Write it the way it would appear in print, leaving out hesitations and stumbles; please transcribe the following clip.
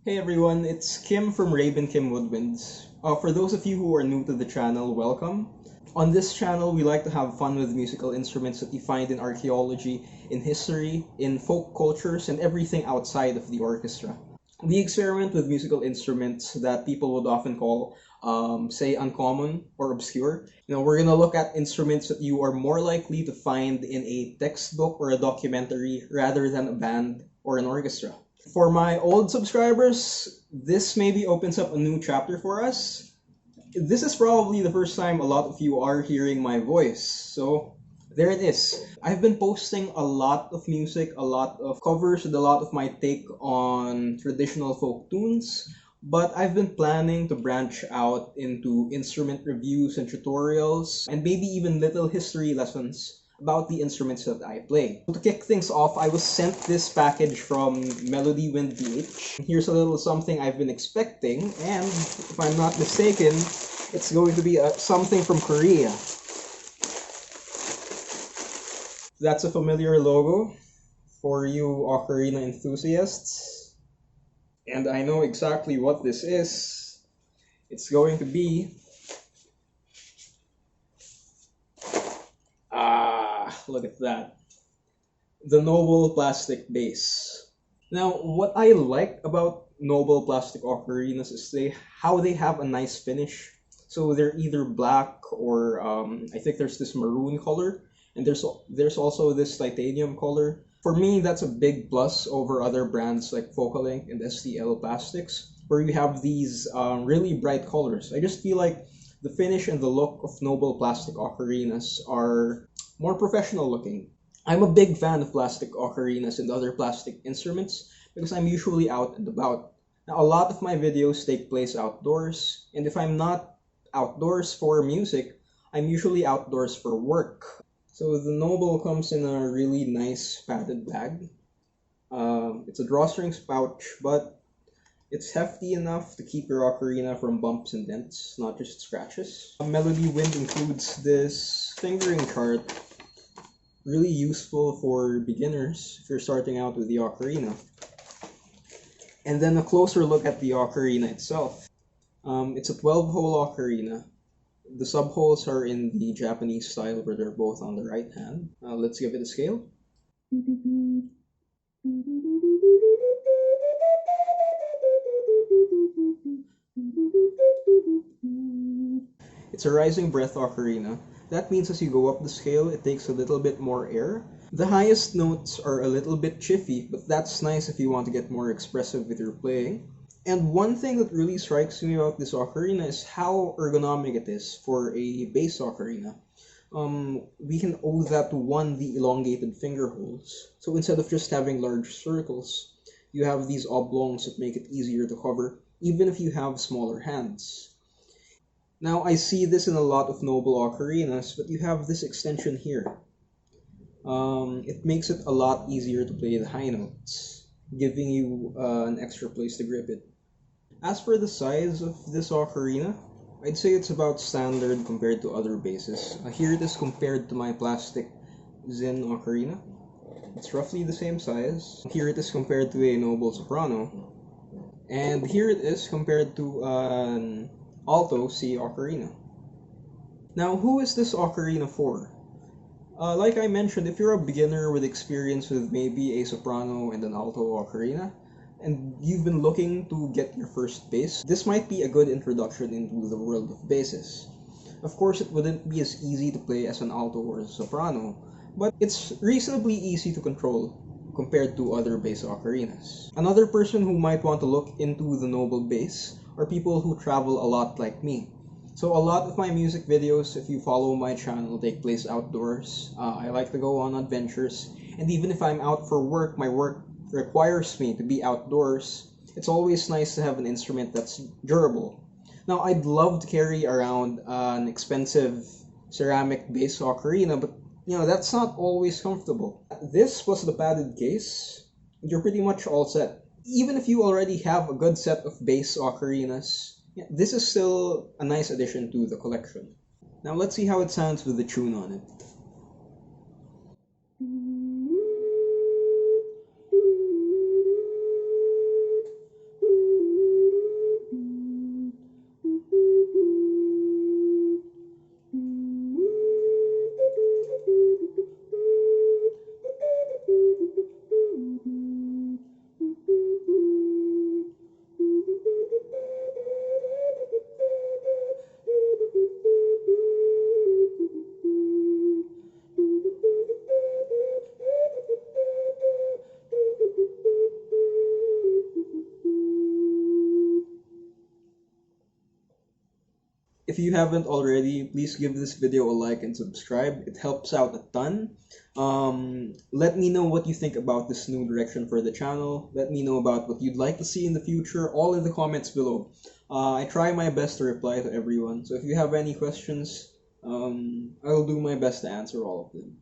Hey everyone, it's Kim from Raven Kim Woodwinds. For those of you who are new to the channel, welcome. On this channel, we like to have fun with musical instruments that you find in archaeology, in history, in folk cultures, and everything outside of the orchestra. We experiment with musical instruments that people would often call, say, uncommon or obscure. We're gonna look at instruments that you are more likely to find in a textbook or a documentary rather than a band or an orchestra. For my old subscribers, this maybe opens up a new chapter for us. This is probably the first time a lot of you are hearing my voice, so there it is. I've been posting a lot of music, a lot of covers, and a lot of my take on traditional folk tunes, but I've been planning to branch out into instrument reviews and tutorials, and maybe even little history lessons about the instruments that I play. To kick things off, I was sent this package from Melody Wind BH. Here's a little something I've been expecting, and if I'm not mistaken, it's going to be something from Korea. That's a familiar logo for you Ocarina enthusiasts, and I know exactly what this is. It's going to be look at that. The Noble Plastic Base. Now, what I like about Noble Plastic Ocarinas is how they have a nice finish. So they're either black or I think there's this maroon color, and there's also this titanium color. For me, that's a big plus over other brands like Focalink and STL Plastics, where you have these really bright colors. I just feel like the finish and the look of Noble Plastic Ocarinas are more professional looking. I'm a big fan of plastic ocarinas and other plastic instruments because I'm usually out and about. Now, a lot of my videos take place outdoors, and if I'm not outdoors for music, I'm usually outdoors for work. So the Noble comes in a really nice padded bag. It's a drawstrings pouch, but it's hefty enough to keep your ocarina from bumps and dents, not just scratches. Melody Wind includes this fingering chart, really useful for beginners if you're starting out with the ocarina. And then a closer look at the ocarina itself. It's a 12-hole ocarina. The sub-holes are in the Japanese style where they're both on the right hand. Let's give it a scale. It's a rising breath ocarina. That means as you go up the scale, it takes a little bit more air. The highest notes are a little bit chiffy, but that's nice if you want to get more expressive with your playing. And one thing that really strikes me about this ocarina is how ergonomic it is for a bass ocarina. We can owe that to one, the elongated finger holes. So instead of just having large circles, you have these oblongs that make it easier to cover, even if you have smaller hands. Now, I see this in a lot of noble ocarinas, but you have this extension here. It makes it a lot easier to play the high notes, giving you an extra place to grip it. As for the size of this ocarina, I'd say it's about standard compared to other basses. Here it is compared to my plastic Zin ocarina. It's roughly the same size. Here it is compared to a noble soprano. And here it is compared to an alto C ocarina. Now, who is this ocarina for? Like I mentioned, if you're a beginner with experience with maybe a soprano and an alto ocarina, and you've been looking to get your first bass, this might be a good introduction into the world of basses. Of course, it wouldn't be as easy to play as an alto or a soprano, but it's reasonably easy to control compared to other bass ocarinas. Another person who might want to look into the noble bass are people who travel a lot like me. So a lot of my music videos, if you follow my channel, take place outdoors. I like to go on adventures, and even if I'm out for work, my work requires me to be outdoors, it's always nice to have an instrument that's durable. Now, I'd love to carry around an expensive ceramic bass ocarina, but that's not always comfortable. This was the padded case. You're pretty much all set. Even if you already have a good set of bass ocarinas, this is still a nice addition to the collection. Now let's see how it sounds with the tune on it. If you haven't already, please give this video a like and subscribe. It helps out a ton. Let me know what you think about this new direction for the channel. Let me know about what you'd like to see in the future, all in the comments below. I try my best to reply to everyone, so if you have any questions, I'll do my best to answer all of them.